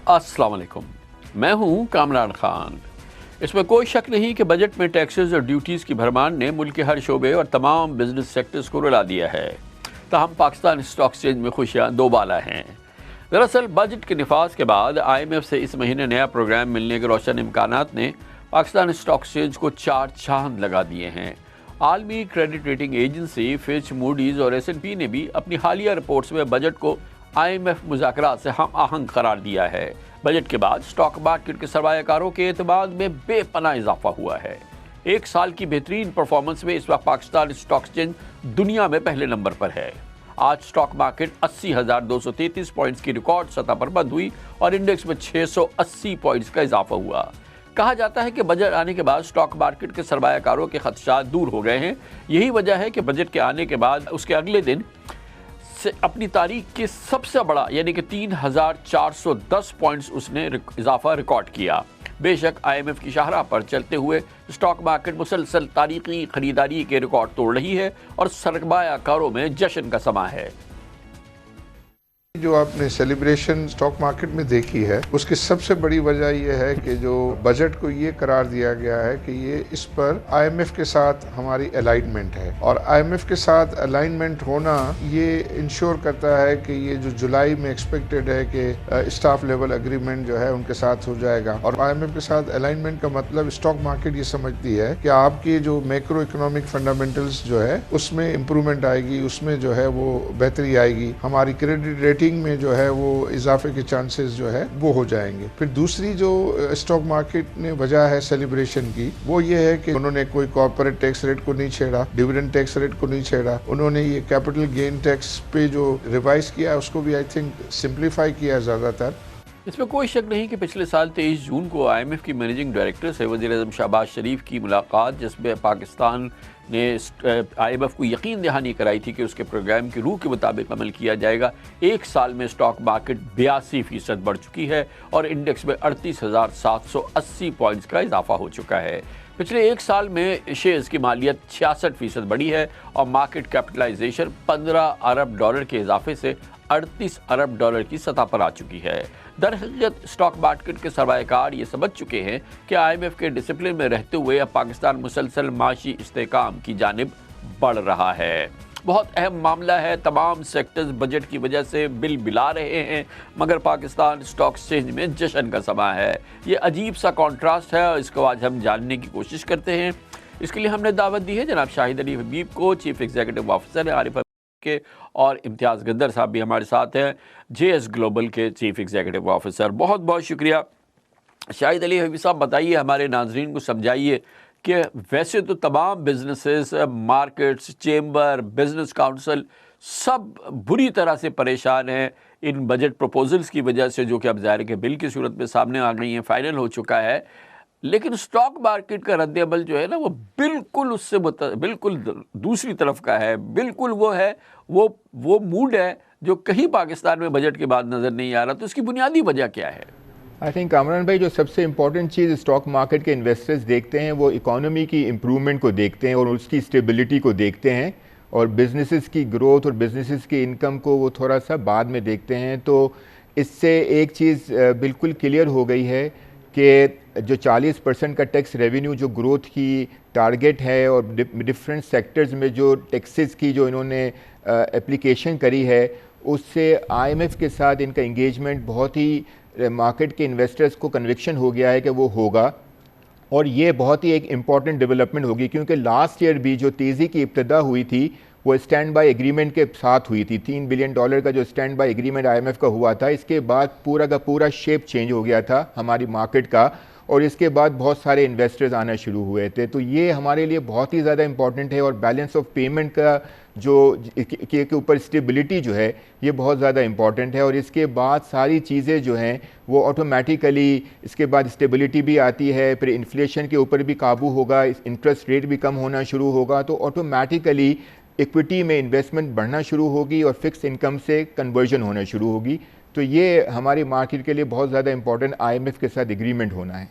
अस्सलाम वालेकुम, मैं हूं कामरान खान। इसमें कोई शक नहीं कि बजट में टैक्सेस और ड्यूटीज़ की भरमार ने मुल्क के हर शोबे और तमाम बिजनेस सेक्टर्स को रुला दिया है। ताहम पाकिस्तान स्टॉक एक्सचेंज में खुशियां दोबाला हैं। दरअसल बजट के निफाज के बाद IMF से इस महीने नया प्रोग्राम मिलने के रोशन इम्कानात ने पाकिस्तान स्टॉक एक्सचेंज को चार चांद लगा दिए हैं। आलमी credit rating agency Fitch, Moody's और S&P ने भी अपनी हालिया रिपोर्ट्स में बजट को IMF मुज़ाकरात से हम आहंग करार दिया है। बजट के बाद स्टॉक मार्केट के सरमायाकारों के एतमाद में बेपनाह इजाफा हुआ है। एक साल की बेहतरीन परफॉर्मेंस में इस वक्त पाकिस्तान स्टॉक एक्सचेंज दुनिया में पहले नंबर पर है। आज स्टॉक मार्केट 80,233 पॉइंट्स की रिकॉर्ड सतह पर बंद हुई और इंडेक्स में 680 पॉइंट्स का इजाफा हुआ। कहा जाता है कि बजट आने के बाद स्टॉक मार्केट के सरमायाकारों के खदशात दूर हो गए हैं। यही वजह है कि बजट के आने के बाद उसके अगले दिन से अपनी तारीख के सबसे बड़ा यानी कि 3,410 पॉइंट्स उसने इजाफा रिकॉर्ड किया। बेशक IMF की शाहराह पर चलते हुए स्टॉक मार्केट मुसलसल तारीखी खरीदारी के रिकॉर्ड तोड़ रही है और सरमायाकारों में जश्न का समा है। जो आपने सेलिब्रेशन स्टॉक मार्केट में देखी है उसकी सबसे बड़ी वजह यह है कि जो बजट को ये करार दिया गया है कि ये इस पर IMF के साथ हमारी अलाइनमेंट है और IMF के साथ अलाइनमेंट होना ये इंश्योर करता है कि ये जो जुलाई में एक्सपेक्टेड है कि स्टाफ लेवल एग्रीमेंट जो है उनके साथ हो जाएगा। और IMF के साथ अलाइनमेंट का मतलब स्टॉक मार्केट ये समझती है कि आपकी जो मैक्रो इकोनॉमिक फंडामेंटल्स जो है उसमें इम्प्रूवमेंट आएगी, उसमें जो है वो बेहतरी आएगी, हमारी क्रेडिट रेटिंग में जो है वो इजाफे के चांसेस जो है वो हो जाएंगे। फिर दूसरी जो स्टॉक मार्केट ने वजह है सेलिब्रेशन की वो ये है कि उन्होंने कोई कॉर्पोरेट टैक्स रेट को नहीं छेड़ा, डिविडेंड टैक्स रेट को नहीं छेड़ा, उन्होंने ये कैपिटल गेन टैक्स पे जो रिवाइज किया उसको भी आई थिंक सिंप्लीफाई किया ज्यादातर। इसमें कोई शक नहीं कि पिछले साल 23 जून को IMF की मैनेजिंग डायरेक्टर से वज़ीर-ए-आज़म शहबाज शरीफ की मुलाकात, जिसमें पाकिस्तान ने IMF को यकीन दहानी कराई थी कि उसके प्रोग्राम की रूह के मुताबिक अमल किया जाएगा। एक साल में स्टॉक मार्केट 82% बढ़ चुकी है और इंडेक्स में 38,780 पॉइंट्स का इजाफा हो चुका है। पिछले एक साल में शेयर्स की मालियत 66% बढ़ी है और मार्केट कैपिटलाइजेशन $15 अरब के इजाफे से $38 अरब की सतह पर आ चुकी है। दरहकीकत स्टॉक मार्केट के सरमायाकार ये समझ चुके हैं कि IMF के डिसिप्लिन में रहते हुए अब पाकिस्तान मुसलसल माशी इस्तेहकाम की जानिब बढ़ रहा है। बहुत अहम मामला है। तमाम सेक्टर्स बजट की वजह से बिल बिला रहे हैं मगर पाकिस्तान स्टॉक एक्सचेंज में जश्न का समा है। ये अजीब सा कॉन्ट्रास्ट है और इसको आज हम जानने की कोशिश करते हैं। इसके लिए हमने दावत दी है जनाब शाहिद अली हबीब को, चीफ एग्जीक्यूटिव ऑफिसर है आरिफ के, और इम्तियाज़ गद्दर साहब भी हमारे साथ हैं, JS ग्लोबल के चीफ एग्जीक्यूटिव ऑफिसर। बहुत बहुत शुक्रिया। शाहिद अली हबीब साहब, बताइए, हमारे नाजरीन को समझाइए कि वैसे तो तमाम businesses, markets, chamber, business council सब बुरी तरह से परेशान हैं इन बजट प्रपोजल्स की वजह से, जो कि अब ज़ाहिर के बिल की सूरत में सामने आ गई हैं, फाइनल हो चुका है। लेकिन स्टॉक मार्केट का रद्द-ए-अमल जो है ना वो बिल्कुल उससे बिल्कुल दूसरी तरफ का है। बिल्कुल वो है वो मूड है जो कहीं पाकिस्तान में बजट के बाद नज़र नहीं आ रहा। तो इसकी बुनियादी वजह क्या है? आई थिंक कामरान भाई, जो सबसे इम्पॉर्टेंट चीज़ स्टॉक मार्केट के इन्वेस्टर्स देखते हैं वो इकोनॉमी की इम्प्रूवमेंट को देखते हैं और उसकी स्टेबिलिटी को देखते हैं, और बिजनेसेस की ग्रोथ और बिजनेसेस की इनकम को वो थोड़ा सा बाद में देखते हैं। तो इससे एक चीज़ बिल्कुल क्लियर हो गई है कि जो 40% का टैक्स रेवेन्यू जो ग्रोथ की टारगेट है और डिफरेंट सेक्टर्स में जो टैक्सेस की जो इन्होंने एप्लीकेशन करी है, उससे IMF के साथ इनका इंगेजमेंट बहुत ही मार्केट के इन्वेस्टर्स को कन्विक्शन हो गया है कि वो होगा। और ये बहुत ही एक इम्पॉर्टेंट डेवलपमेंट होगी क्योंकि लास्ट ईयर भी जो तेज़ी की इब्तदा हुई थी वो स्टैंड बाय एग्रीमेंट के साथ हुई थी। $3 बिलियन का जो स्टैंड बाय एग्रीमेंट IMF का हुआ था, इसके बाद पूरा का पूरा शेप चेंज हो गया था हमारी मार्केट का, और इसके बाद बहुत सारे इन्वेस्टर्स आना शुरू हुए थे। तो ये हमारे लिए बहुत ही ज़्यादा इंपॉर्टेंट है और बैलेंस ऑफ पेमेंट का जो के ऊपर स्टेबिलिटी जो है ये बहुत ज़्यादा इंपॉर्टेंट है। और इसके बाद सारी चीज़ें जो हैं वो ऑटोमेटिकली इसके बाद स्टेबिलिटी भी आती है, फिर इन्फ्लेशन के ऊपर भी काबू होगा, इंटरेस्ट रेट भी कम होना शुरू होगा, तो ऑटोमेटिकली इक्विटी में इन्वेस्टमेंट बढ़ना शुरू होगी और फिक्स इनकम से कन्वर्जन होना शुरू होगी। तो ये हमारी मार्केट के लिए बहुत ज़्यादा इंपॉर्टेंट IMF के साथ एग्रीमेंट होना है।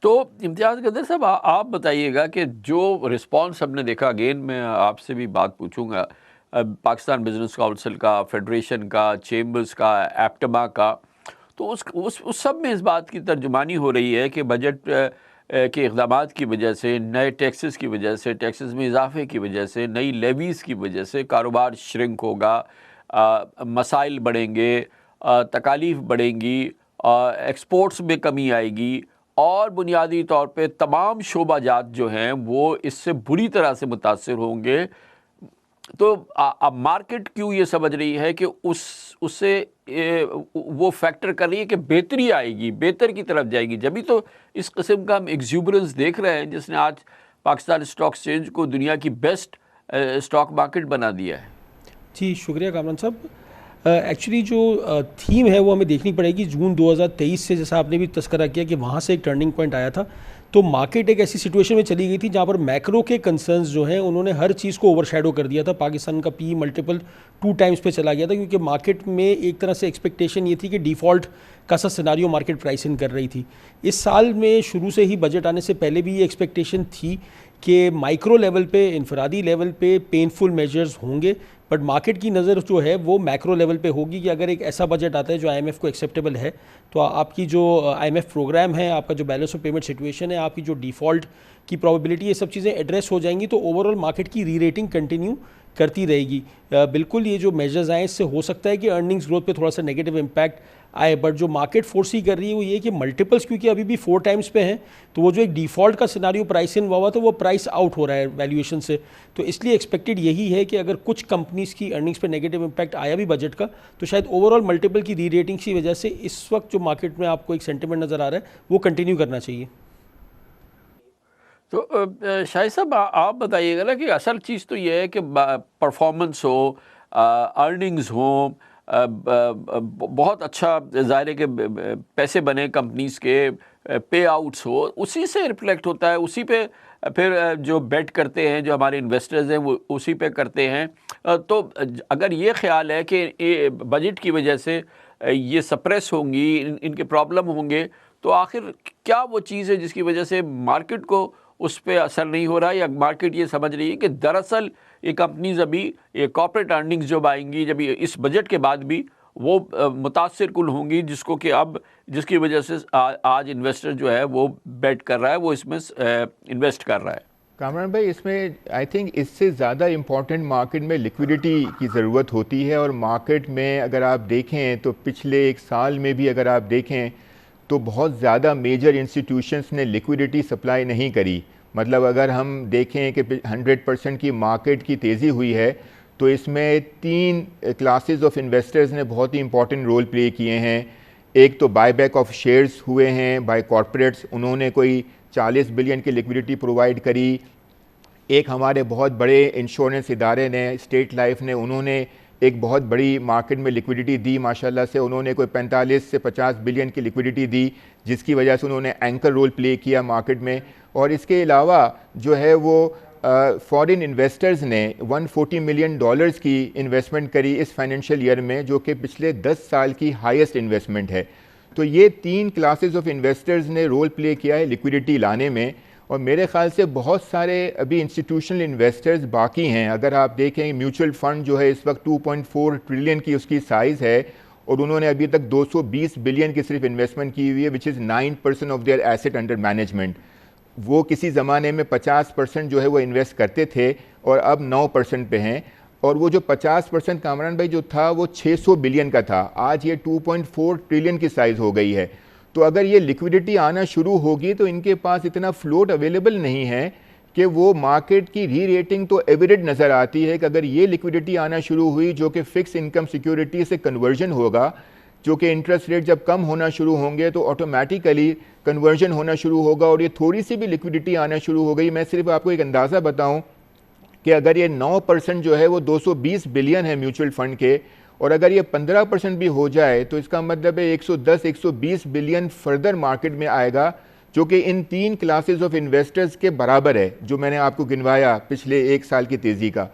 तो इम्तियाज़ गद्दर साहब, आप बताइएगा कि जो रिस्पांस हमने देखा, अगेन मैं आपसे भी बात पूछूंगा, पाकिस्तान बिजनेस काउंसिल का, फेडरेशन का, चेंबर्स का, एप्टमा का, तो उस सब में इस बात की तर्जुमानी हो रही है कि बजट के इक़दामात की वजह से, नए टैक्सेस की वजह से, टैक्सेस में इजाफे की वजह से, नई लेवीज़ की वजह से कारोबार श्रिंक होगा, मसाइल बढ़ेंगे, तकालीफ बढ़ेंगी, एक्सपोर्ट्स में कमी आएगी और बुनियादी तौर पे तमाम शोबाजात जो हैं वो इससे बुरी तरह से मुतासर होंगे। तो अब मार्केट क्यों ये समझ रही है कि उससे वो फैक्टर कर रही है कि बेहतरी आएगी, बेहतर की तरफ जाएगी, जब तो इस किस्म का हम एक्सूबरेंस देख रहे हैं जिसने आज पाकिस्तान स्टॉक एक्सचेंज को दुनिया की बेस्ट स्टॉक मार्केट बना दिया है। जी शुक्रिया कामरान साहब। एक्चुअली जो थीम है वो हमें देखनी पड़ेगी। जून 2023 से जैसा आपने भी तस्करा किया कि वहाँ से एक टर्निंग पॉइंट आया था, तो मार्केट एक ऐसी सिचुएशन में चली गई थी जहाँ पर मैक्रो के कंसर्न्स जो हैं उन्होंने हर चीज़ को ओवरशैडो कर दिया था। पाकिस्तान का पी मल्टीपल 2 टाइम्स पे चला गया था, क्योंकि मार्केट में एक तरह से एक्सपेक्टेशन ये थी कि डिफ़ॉल्ट का सा सिनारियो मार्केट प्राइस इन कर रही थी। इस साल में शुरू से ही बजट आने से पहले भी ये एक्सपेक्टेशन थी कि माइक्रो लेवल पे, इनफरादी लेवल पे पेनफुल मेजर्स होंगे, बट मार्केट की नज़र जो है वो मैक्रो लेवल पे होगी कि अगर एक ऐसा बजट आता है जो आईएमएफ को एक्सेप्टेबल है, तो आपकी जो आईएमएफ प्रोग्राम है, आपका जो बैलेंस ऑफ पेमेंट सिचुएशन है, आपकी जो डिफ़ॉल्ट की प्रोबेबिलिटी, ये सब चीज़ें एड्रेस हो जाएंगी, तो ओवरऑल मार्केट की री रेटिंग कंटिन्यू करती रहेगी। बिल्कुल ये जो मेजर्स आए इससे हो सकता है कि अर्निंग्स ग्रोथ पे थोड़ा सा नेगेटिव इम्पैक्ट आए, बट जो मार्केट फोर्सी कर रही है वो ये कि मल्टीपल्स क्योंकि अभी भी 4 टाइम्स पे हैं, तो वो जो एक डिफ़ॉल्ट का सिनारियो प्राइस इन हुआ तो वो प्राइस आउट हो रहा है वैल्यूएशन से। तो इसलिए एक्सपेक्टेड यही है कि अगर कुछ कंपनीज़ की अर्निंग्स पे नेगेटिव इम्पैक्ट आया भी बजट का, तो शायद ओवरऑल मल्टीपल की री रेटिंग की वजह से इस वक्त जो मार्केट में आपको एक सेंटिमेंट नज़र आ रहा है वो कंटिन्यू करना चाहिए। तो शाहिद साहब आप बताइएगा ना कि असल चीज़ तो ये है कि परफॉर्मेंस हो, अर्निंग्स हो, बहुत अच्छा ज़ाहिर है कि पैसे बने कंपनीज़ के, पे आउट्स हो, उसी से रिफ्लेक्ट होता है, उसी पे फिर जो बेट करते हैं जो हमारे इन्वेस्टर्स हैं वो उसी पे करते हैं। तो अगर ये ख्याल है कि बजट की वजह से ये सप्रेस होंगी, इनके प्रॉब्लम होंगे, तो आखिर क्या वो चीज़ है जिसकी वजह से मार्केट को उस पर असर नहीं हो रहा है, या मार्केट ये समझ रही है कि दरअसल ये कंपनीज अभी ये कॉर्पोरेट अर्निंग्स जब आएंगी, जब इस बजट के बाद भी वो मुतासिर कुल होंगी, जिसको कि अब जिसकी वजह से आज इन्वेस्टर जो है वो बेट कर रहा है, वो इसमें इन्वेस्ट कर रहा है। कामरान भाई, इसमें आई थिंक इससे ज़्यादा इम्पॉर्टेंट मार्केट में लिक्विडिटी की ज़रूरत होती है। और मार्केट में अगर आप देखें तो पिछले 1 साल में भी अगर आप देखें तो बहुत ज़्यादा मेजर इंस्टीट्यूशंस ने लिक्विडिटी सप्लाई नहीं करी। मतलब अगर हम देखें कि 100% की मार्केट की तेज़ी हुई है, तो इसमें 3 क्लासेस ऑफ इन्वेस्टर्स ने बहुत ही इंपॉर्टेंट रोल प्ले किए हैं। एक तो बायबैक ऑफ शेयर्स हुए हैं बाय कॉर्पोरेट्स, उन्होंने कोई 40 बिलियन की लिक्विडिटी प्रोवाइड करी। एक हमारे बहुत बड़े इंश्योरेंस इदारे ने, स्टेट लाइफ ने, उन्होंने एक बहुत बड़ी मार्केट में लिक्विडिटी दी माशाल्लाह से। उन्होंने कोई 45 से 50 बिलियन की लिक्विडिटी दी, जिसकी वजह से उन्होंने एंकर रोल प्ले किया मार्केट में। और इसके अलावा जो है वो फॉरेन इन्वेस्टर्स ने $140 मिलियन की इन्वेस्टमेंट करी इस फाइनेंशियल ईयर में, जो कि पिछले 10 साल की हाईएस्ट इन्वेस्टमेंट है। तो ये 3 क्लासेस ऑफ इन्वेस्टर्स ने रोल प्ले किया है लिक्विडिटी लाने में। और मेरे ख़्याल से बहुत सारे अभी इंस्टीट्यूशनल इन्वेस्टर्स बाकी हैं। अगर आप देखें म्यूचुअल फ़ंड जो है इस वक्त 2.4 ट्रिलियन की उसकी साइज़ है, और उन्होंने अभी तक 220 बिलियन की सिर्फ इन्वेस्टमेंट की हुई है, which is 9% of their asset under management. वो किसी ज़माने में 50% जो है वो इन्वेस्ट करते थे और अब 9% पे हैं। और वो जो 50% कामरान भाई जो था वो 600 बिलियन का था, आज ये 2.4 ट्रिलियन की साइज़ हो गई है। तो अगर ये लिक्विडिटी आना शुरू होगी तो इनके पास इतना फ्लोट अवेलेबल नहीं है कि वो मार्केट की री रेटिंग तो एविडेंट नज़र आती है कि अगर ये लिक्विडिटी आना शुरू हुई जो कि फ़िक्स इनकम सिक्योरिटी से कन्वर्जन होगा, जो कि इंटरेस्ट रेट जब कम होना शुरू होंगे तो ऑटोमेटिकली कन्वर्जन होना शुरू होगा। और ये थोड़ी सी भी लिक्विडिटी आना शुरू हो गई, मैं सिर्फ आपको एक अंदाज़ा बताऊं कि अगर ये 9% जो है वो 220 बिलियन है म्यूचुअल फ़ंड के, और अगर ये 15% भी हो जाए तो इसका मतलब है 110-120 बिलियन फर्दर मार्केट में आएगा, जो कि इन 3 क्लासेस ऑफ इन्वेस्टर्स के बराबर है जो मैंने आपको गिनवाया पिछले 1 साल की तेज़ी का।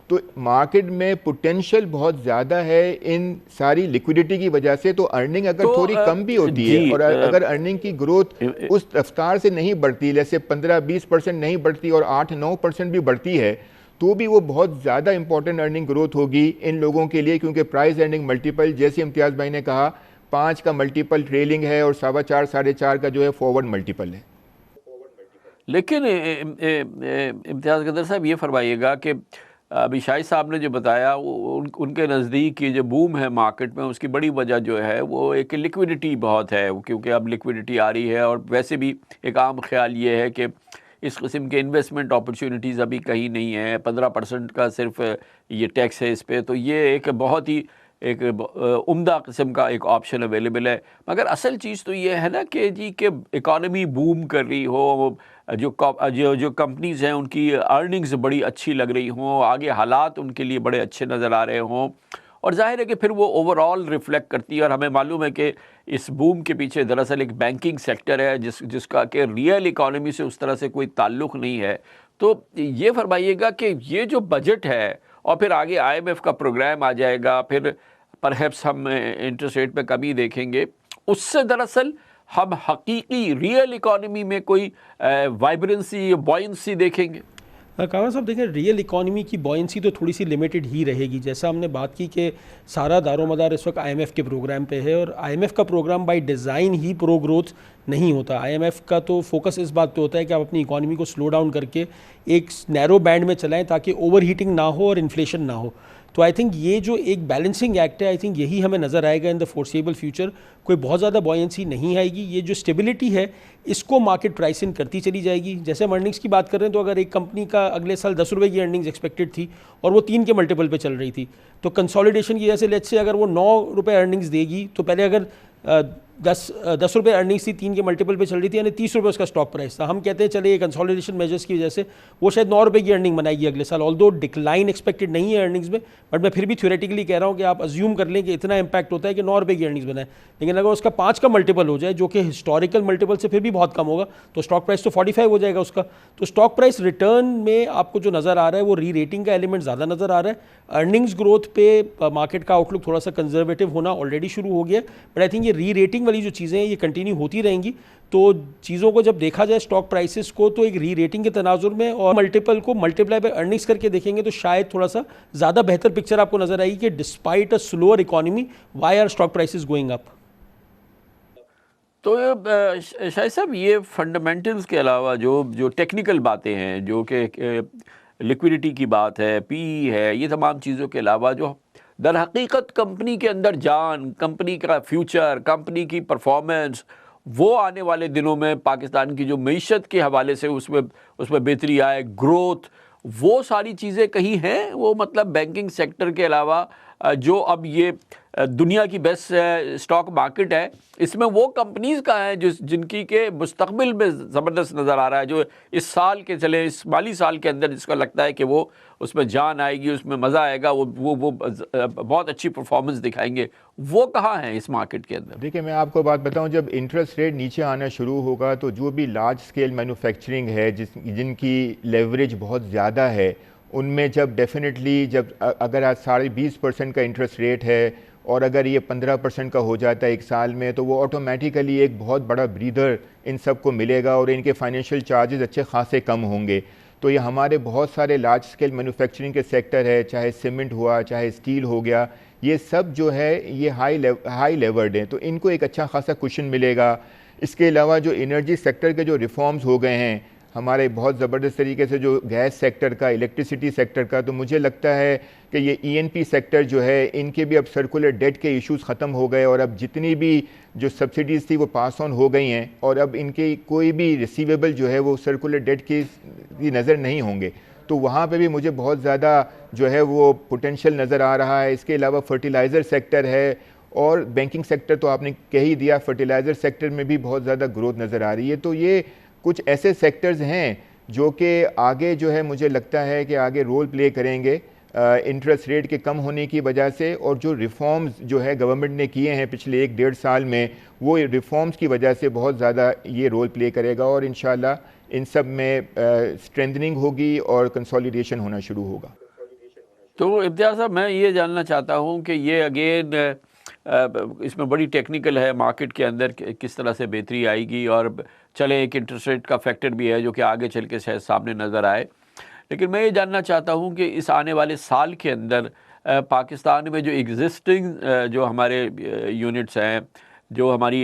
तो मार्केट में पोटेंशियल बहुत ज़्यादा है इन सारी लिक्विडिटी की वजह से। तो अर्निंग अगर थोड़ी कम भी होती है और अगर अर्निंग की ग्रोथ उस रफ्तार से नहीं बढ़ती, जैसे 15-20% नहीं बढ़ती और 8-9% भी बढ़ती है, तो भी वो बहुत ज़्यादा इंपॉर्टेंट अर्निंग ग्रोथ होगी इन लोगों के लिए, क्योंकि प्राइस अर्निंग मल्टीपल, जैसे इम्तियाज़ भाई ने कहा, 5 का मल्टीपल ट्रेलिंग है और 4.25 4.5 का जो है फॉरवर्ड मल्टीपल है। लेकिन इम्तियाज़ कदर साहब ये फरमाइएगा कि अभी शाहिद साहब ने जो बताया उनके नज़दीक ये जो बूम है मार्केट में उसकी बड़ी वजह जो है वो एक लिक्विडिटी बहुत है, क्योंकि अब लिक्विडिटी आ रही है और वैसे भी एक आम ख्याल ये है कि इस किस्म के इन्वेस्टमेंट अपॉर्चुनिटीज़ अभी कहीं नहीं है। 15% का सिर्फ ये टैक्स है इस पर, तो ये एक बहुत ही एक उम्दा किस्म का एक ऑप्शन अवेलेबल है। मगर असल चीज़ तो ये है ना कि जी कि इकॉनमी बूम कर रही हो, जो कंपनीज़ हैं उनकी अर्निंग्स बड़ी अच्छी लग रही हों, आगे हालात उनके लिए बड़े अच्छे नज़र आ रहे हों, और जाहिर है कि फिर वो ओवरऑल रिफ्लेक्ट करती है। और हमें मालूम है कि इस बूम के पीछे दरअसल एक बैंकिंग सेक्टर है जिसका कि रियल इकॉनमी से उस तरह से कोई ताल्लुक़ नहीं है। तो ये फरमाइएगा कि ये जो बजट है और फिर आगे IMF का प्रोग्राम आ जाएगा, फिर परहैप्स हम इंटरेस्ट रेट में कमी देखेंगे, उससे दरअसल हम हकीकी रियल इकॉनमी में कोई वाइब्रेंसी बॉयंसी देखेंगे। कामरान साहब देखें, रियल इकॉनमी की बॉयंसी तो थोड़ी सी लिमिटेड ही रहेगी। जैसा हमने बात की कि सारा दारोमदार इस वक्त IMF के प्रोग्राम पे है, और IMF का प्रोग्राम बाय डिज़ाइन ही प्रो ग्रोथ नहीं होता। IMF का तो फोकस इस बात पे होता है कि आप अपनी इकॉनमी को स्लो डाउन करके एक नैरो बैंड में चलाएं ताकि ओवर हीटिंग ना हो और इन्फ्लेशन ना हो। तो आई थिंक ये जो एक बैलेंसिंग एक्ट है, आई थिंक यही हमें नज़र आएगा इन द फोर्सेबल फ्यूचर। कोई बहुत ज़्यादा बॉयंसी नहीं आएगी, ये जो स्टेबिलिटी है इसको मार्केट प्राइस इन करती चली जाएगी। जैसे हम अर्निंग्स की बात कर रहे हैं, तो अगर एक कंपनी का अगले साल 10 रुपये की अर्निंग्स एक्सपेक्टेड थी और वो 3 के मल्टीपल पे चल रही थी, तो कंसोलिडेशन की वजह से लेट्स से अगर वो 9 रुपये अर्निंग्स देगी, तो पहले अगर 10 रुपये अर्निंग्स थी, 3 के मल्टीपल पे चल रही थी, यानी 30 रुपये उसका स्टॉक प्राइस था। हम कहते हैं चले ये कंसोलिडेशन मेजर्स की वजह से वो शायद 9 रुपये की अर्निंग बनाएगी अगले साल। ऑल्दो डिक्लाइन एक्सपेक्टेड नहीं है अर्निंग्स में, बट मैं फिर भी थ्योरेटिकली कह रहा हूँ कि आप अज्यूम कर लें कि इतना इंपैक्ट होता है कि 9 रुपये की अर्निंग्स बनाए। लेकिन अगर उसका 5 का मल्टीपल हो जाए, जो कि हिस्टोरिकल मल्टीपल से फिर भी बहुत कम होगा, तो स्टॉक प्राइस तो 45 हो जाएगा उसका। तो स्टॉक प्राइस रिटर्न में आपको जो नज़र आ रहा है वो री रेटिंग का एलिमेंट ज़्यादा नज़र आ रहा है। अर्निंग्स ग्रोथ पे मार्केट का आउटलुक थोड़ा सा कंजर्वेटिव होना ऑलरेडी शुरू हो गया, बट आई थिंक ये री रेटिंग वाली जो चीज़ें हैं ये कंटिन्यू होती रहेंगी। तो चीज़ों को जब देखा जाए स्टॉक प्राइसेस को, तो एक री रेटिंग के तनाजुर में और मल्टीपल को मल्टीप्लाई बाय अर्निंग्स करके देखेंगे तो शायद थोड़ा सा ज़्यादा बेहतर पिक्चर आपको नजर आएगी कि despite a slower economy why are stock prices going up. तो शायद साहब ये फंडामेंटल्स के अलावा जो टेक्निकल बातें हैं, जो कि लिक्विडिटी की बात है, PE है, ये तमाम चीज़ों के अलावा जो दर हकीकत कंपनी के अंदर जान, कंपनी का फ्यूचर, कंपनी की परफॉर्मेंस, वो आने वाले दिनों में पाकिस्तान की जो मईशत के हवाले से उसमें बेहतरी आए, ग्रोथ, वो सारी चीज़ें कहीं हैं। वो मतलब बैंकिंग सेक्टर के अलावा जो अब ये दुनिया की बेस्ट स्टॉक मार्केट है, इसमें वो कंपनीज़ का है जिनकी के मुस्तकबिल में ज़बरदस्त नज़र आ रहा है, जो इस साल के चले इस माली साल के अंदर जिसका लगता है कि वो उसमें जान आएगी, उसमें मज़ा आएगा, वो बहुत अच्छी परफॉर्मेंस दिखाएंगे, वो कहाँ हैं इस मार्केट के अंदर? देखिए, मैं आपको बात बताऊं, जब इंटरेस्ट रेट नीचे आना शुरू होगा तो जो भी लार्ज स्केल मैन्युफैक्चरिंग है जिनकी लेवरेज बहुत ज़्यादा है, उनमें जब डेफिनेटली अगर आज 20.5% का इंटरेस्ट रेट है और अगर ये 15% का हो जाता है एक साल में, तो वो ऑटोमेटिकली एक बहुत बड़ा ब्रीदर इन सब को मिलेगा और इनके फाइनेंशियल चार्जेस अच्छे खासे कम होंगे। तो ये हमारे बहुत सारे लार्ज स्केल मैन्युफैक्चरिंग के सेक्टर है, चाहे सीमेंट हुआ, चाहे स्टील हो गया, ये सब जो है ये हाई लेवर्ड हैं, तो इनको एक अच्छा खासा कुशन मिलेगा। इसके अलावा जो एनर्जी सेक्टर के जो रिफॉर्म्स हो गए हैं हमारे बहुत ज़बरदस्त तरीके से, जो गैस सेक्टर का, इलेक्ट्रिसिटी सेक्टर का, तो मुझे लगता है कि ये ENP सेक्टर जो है, इनके भी अब सर्कुलर डेट के इश्यूज़ ख़त्म हो गए और अब जितनी भी जो सब्सिडीज़ थी वो पास ऑन हो गई हैं और अब इनके कोई भी रिसीवेबल जो है वो सर्कुलर डेट की नज़र नहीं होंगे। तो वहाँ पे भी मुझे बहुत ज़्यादा जो है वो पोटेंशियल नज़र आ रहा है। इसके अलावा फर्टिलाइज़र सेक्टर है और बैंकिंग सेक्टर तो आपने कह ही दिया, फर्टिलाइज़र सेक्टर में भी बहुत ज़्यादा ग्रोथ नज़र आ रही है। तो ये कुछ ऐसे सेक्टर्स हैं जो कि आगे जो है मुझे लगता है कि आगे रोल प्ले करेंगे इंटरेस्ट रेट के कम होने की वजह से, और जो रिफॉर्म्स जो है गवर्नमेंट ने किए हैं पिछले 1-1.5 साल में, वो रिफॉर्म्स की वजह से बहुत ज़्यादा ये रोल प्ले करेगा और इंशाल्लाह इन सब में स्ट्रेंथनिंग होगी और कंसोलिडेशन होना शुरू होगा। तो इम्तियाज़ साहब, मैं ये जानना चाहता हूँ कि ये अगेन इसमें बड़ी टेक्निकल है, मार्केट के अंदर किस तरह से बेहतरी आएगी, और चले एक इंटरेस्ट रेट का फैक्टर भी है जो कि आगे चल के शायद सामने नज़र आए। लेकिन मैं ये जानना चाहता हूँ कि इस आने वाले साल के अंदर पाकिस्तान में जो एग्जिस्टिंग जो हमारे यूनिट्स हैं, जो हमारी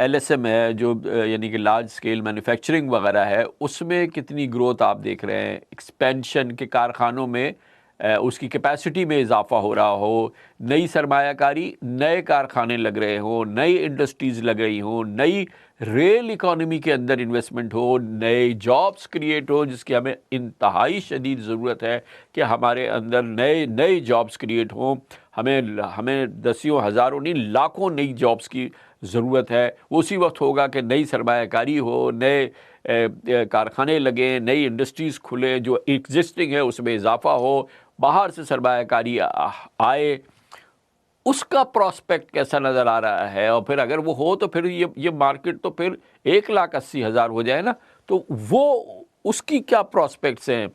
LSM है, जो यानी कि लार्ज स्केल मैन्युफैक्चरिंग वगैरह है, उसमें कितनी ग्रोथ आप देख रहे हैं? एक्सपेंशन के कारखानों में उसकी कैपेसिटी में इजाफा हो रहा हो, नई सरमायाकारी, नए कारखाने लग रहे हो, नई इंडस्ट्रीज़ लग रही हो, नई रेल इकॉनमी के अंदर इन्वेस्टमेंट हो, नए जॉब्स क्रिएट हो, जिसकी हमें इंतहाई शदीद ज़रूरत है कि हमारे अंदर नए नए जॉब्स क्रिएट हों। हमें दसियों हज़ारों नहीं, लाखों नई जॉब्स की ज़रूरत है। वो उसी वक्त होगा कि नई सरमायाकारी हो, नए कारखाने लगें, नई इंडस्ट्रीज़ खुलें, जो एग्जिस्टिंग है उसमें इजाफा हो, बाहर से सरमायाकारी आए। उसका प्रॉस्पेक्ट कैसा नज़र आ रहा है? और फिर अगर वो हो तो फिर ये मार्केट तो फिर 1,80,000 हो जाए ना, तो वो उसकी क्या प्रॉस्पेक्ट्स हैं,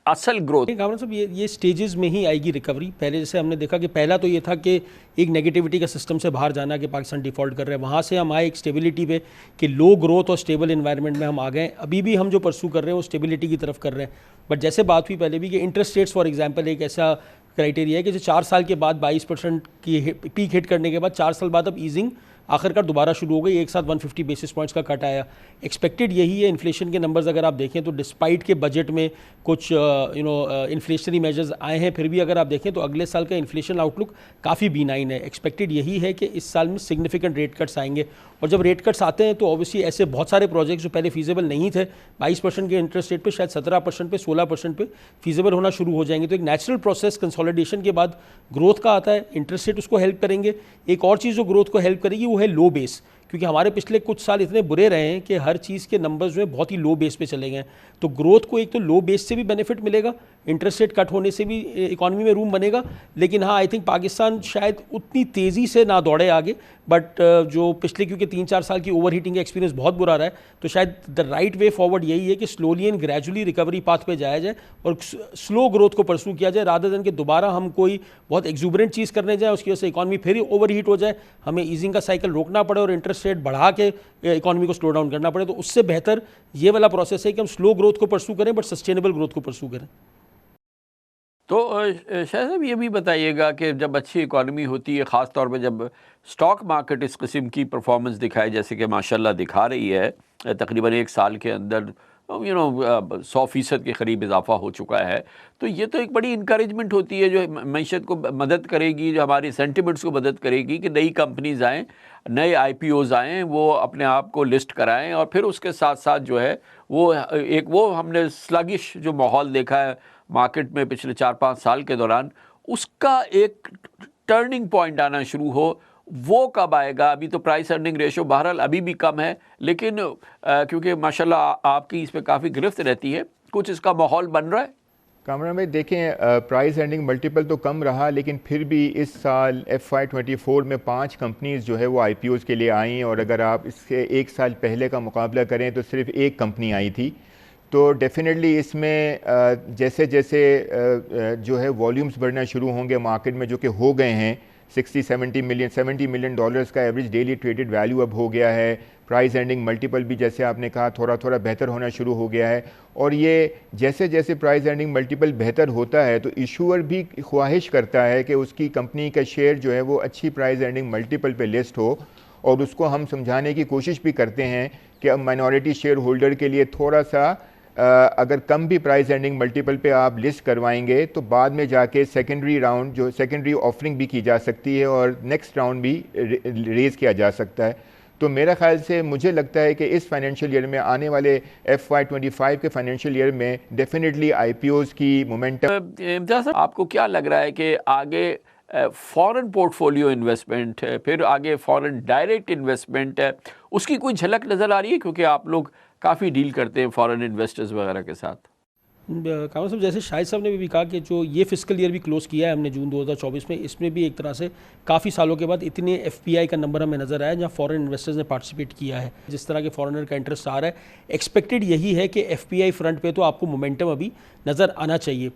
असल ग्रोथ? कामरान साहब, ये स्टेजेस में ही आएगी रिकवरी। पहले जैसे हमने देखा कि पहला तो ये था कि एक नेगेटिविटी का सिस्टम से बाहर जाना, कि पाकिस्तान डिफ़ॉल्ट कर रहा है, वहाँ से हम आए एक स्टेबिलिटी पे कि लो ग्रोथ और स्टेबल इन्वायरमेंट में हम आ गए। अभी भी हम जो परसू कर रहे हैं वो स्टेबिलिटी की तरफ कर रहे हैं। बट जैसे बात हुई पहले भी कि इंटरेस्ट रेट्स फॉर एग्जाम्पल एक ऐसा क्राइटेरिया है कि जो 4 साल के बाद 22% की पीक हिट करने के बाद 4 साल बाद अब ईजिंग आखिरकार दोबारा शुरू हो गई। एक साथ 150 बेसिस पॉइंट्स का कट आया। एक्सपेक्टेड यही है। इन्फ्लेशन के नंबर्स अगर आप देखें तो डिस्पाइट के बजट में कुछ इन्फ्लेशनरी मेजर्स आए हैं, फिर भी अगर आप देखें तो अगले साल का इन्फ्लेशन आउटलुक काफ़ी बीनाइन है। एक्सपेक्टेड यही है कि इस साल में सिग्निफिकेंट रेट कट्स आएंगे, और जब रेट कट्स आते हैं तो ऑब्वियसली ऐसे बहुत सारे प्रोजेक्ट्स जो पहले फीजेबल नहीं थे 22% के इंटरेस्ट रेट पे शायद 17% पे 16% पे फीजेबल होना शुरू हो जाएंगे। तो एक नेचुरल प्रोसेस कंसोलिडेशन के बाद ग्रोथ का आता है। इंटरेस्ट रेट उसको हेल्प करेंगे। एक और चीज़ जो ग्रोथ को हेल्प करेगी वो है लो बेस, क्योंकि हमारे पिछले कुछ साल इतने बुरे रहे हैं कि हर चीज़ के नंबर्स जो है बहुत ही लो बेस पे चले गए। तो ग्रोथ को एक तो लो बेस से भी बेनिफिट मिलेगा, इंटरेस्ट रेट कट होने से भी इकॉनमी में रूम बनेगा। लेकिन हाँ, आई थिंक पाकिस्तान शायद उतनी तेज़ी से ना दौड़े आगे, बट जो पिछले क्योंकि 3-4 साल की ओवर हीटिंग का एक्सपीरियंस बहुत बुरा रहा है, तो शायद द राइट वे फॉरवर्ड यही है कि slowly and gradually recovery path पे जाया जाए और स्लो ग्रोथ को परसू किया जाए, रादर देन कि दोबारा हम कोई बहुत एक्सूबरेंट चीज़ करने जाए, उसकी वजह से इकॉनमी फिर ओवर हीट हो जाए, हमें ईजिंग का साइकिल रोकना पड़े और इंटरेस्ट रेट बढ़ा के इकॉनमी को स्लो डाउन करना पड़े। तो उससे बेहतर ये वाला प्रोसेस है कि हम स्लो ग्रोथ को परसू करें बट सस्टेनेबल ग्रोथ को परसू करें। तो शायद साहब ये भी बताइएगा कि जब अच्छी इकॉनमी होती है, ख़ास तौर पे जब स्टॉक मार्केट इस किस्म की परफॉर्मेंस दिखाए जैसे कि माशाल्लाह दिखा रही है, तकरीबन 1 साल के अंदर 100% के करीब इजाफा हो चुका है, तो ये तो एक बड़ी इंकरेजमेंट होती है जो मईशत को मदद करेगी, जो हमारे सेंटिमेंट्स को मदद करेगी कि नई कंपनीज आएँ, नए IPOs आएँ, वो अपने आप को लिस्ट कराएँ, और फिर उसके साथ साथ जो है वो हमने स्लगिश जो माहौल देखा है मार्केट में पिछले 4-5 साल के दौरान, उसका एक टर्निंग पॉइंट आना शुरू हो, वो कब आएगा? अभी तो प्राइस अर्निंग रेशो बहरहाल अभी भी कम है, लेकिन क्योंकि माशाल्लाह आपकी इस पर काफ़ी गिरफ्त रहती है, कुछ इसका माहौल बन रहा है? कामरान भाई देखें, प्राइस अर्निंग मल्टीपल तो कम रहा, लेकिन फिर भी इस साल FY24 में 5 कंपनीज़ जो है वो IPOs के लिए आई, और अगर आप इससे 1 साल पहले का मुकाबला करें तो सिर्फ 1 कंपनी आई थी। तो डेफिनेटली इसमें जैसे जैसे जो है वॉल्यूम्स बढ़ना शुरू होंगे मार्केट में, जो कि हो गए हैं, 70 मिलियन डॉलर्स का एवरेज डेली ट्रेडेड वैल्यू अब हो गया है। प्राइस अर्निंग मल्टीपल भी जैसे आपने कहा थोड़ा थोड़ा बेहतर होना शुरू हो गया है, और ये जैसे जैसे प्राइस अर्निंग मल्टीपल बेहतर होता है तो इशूअर भी ख्वाहिश करता है कि उसकी कंपनी का शेयर जो है वो अच्छी प्राइस अर्निंग मल्टीपल पे लिस्ट हो, और उसको हम समझाने की कोशिश भी करते हैं कि अब माइनॉरिटी शेयर होल्डर के लिए थोड़ा सा अगर कम भी प्राइस अर्निंग मल्टीपल पे आप लिस्ट करवाएंगे तो बाद में जाके सेकेंडरी राउंड जो सेकेंडरी ऑफरिंग भी की जा सकती है और नेक्स्ट राउंड भी रेज़ किया जा सकता है। तो मेरा ख्याल से मुझे लगता है कि इस फाइनेंशियल ईयर में, आने वाले FY25 के फाइनेंशियल ईयर में डेफिनेटली IPOs की मोमेंटम। इम्तियाज़ साहब, आपको क्या लग रहा है कि आगे फॉरेन पोर्टफोलियो इन्वेस्टमेंट है, फिर आगे फॉरेन डायरेक्ट इन्वेस्टमेंट है, उसकी कोई झलक नज़र आ रही है? क्योंकि आप लोग काफ़ी डील करते हैं फॉरेन इन्वेस्टर्स वगैरह के साथ। कामरान साहब, जैसे शाहिद साहब ने भी कहा कि जो ये फिस्कल ईयर भी क्लोज़ किया है हमने जून 2024 में, इसमें भी एक तरह से काफ़ी सालों के बाद इतने FPI का नंबर हमें नज़र आया जहाँ फॉरेन इन्वेस्टर्स ने पार्टिसिपेट किया है, जिस तरह के फॉरेनर का इंटरेस्ट आ रहा है। एक्सपेक्टेड यही है कि FPI फ्रंट पे तो आपको मोमेंटम अभी नज़र आना चाहिए।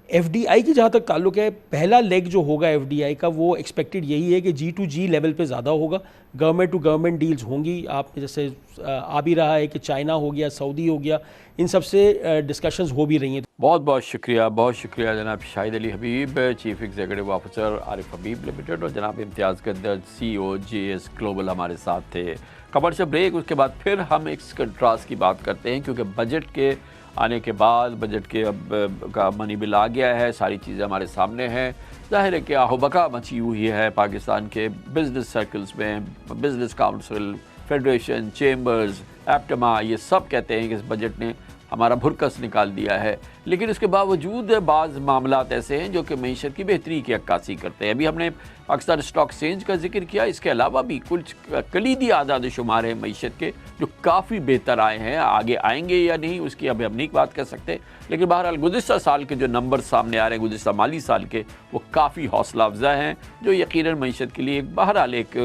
एफडीआई की जहाँ तक ताल्लुक है, पहला लेग जो होगा एफडीआई का वो एक्सपेक्टेड यही है कि G2G लेवल पे ज़्यादा होगा, गवर्नमेंट टू गवर्नमेंट डील्स होंगी। आप जैसे आ भी रहा है कि चाइना हो गया, सऊदी हो गया, इन सब से डिस्कशंस हो भी रही हैं। बहुत बहुत शुक्रिया जनाब शाहिद अली हबीब, चीफ एग्जीक्यूटिव ऑफिसर आरिफ हबीब लिमिटेड, और जनाब इम्तियाज़ गद्दर, CEO JS ग्लोबल हमारे साथ थे। कमर्शियल ब्रेक, उसके बाद फिर हम एक कंट्रास्ट की बात करते हैं, क्योंकि बजट के आने के बाद बजट के अब का मनी बिल आ गया है, सारी चीज़ें हमारे सामने हैं। ज़ाहिर है कि आहोबका मची हुई है पाकिस्तान के बिज़नेस सर्कल्स में, बिज़नेस काउंसिल, फेडरेशन, चेम्बर्स, एप्टमा, ये सब कहते हैं कि इस बजट ने हमारा भुरकस निकाल दिया है। लेकिन इसके बावजूद बाज़ मामलात ऐसे हैं जो कि मईशत की बेहतरी की अक्कासी करते हैं। अभी हमने पाकिस्तान स्टॉक एक्सचेंज का जिक्र किया, इसके अलावा भी कुछ कलीदी आदाद शुमार हैं मईशत के जो काफ़ी बेहतर आए हैं। आगे आएंगे या नहीं उसकी अभी हम नहीं बात कर सकते, लेकिन बहरहाल गुज़िश्ता साल के जो नंबर सामने आ रहे हैं, गुज़िश्ता माली साल के, वो काफ़ी हौसला अफजा हैं, जो यकीनन मईशत के लिए बहरहाल एक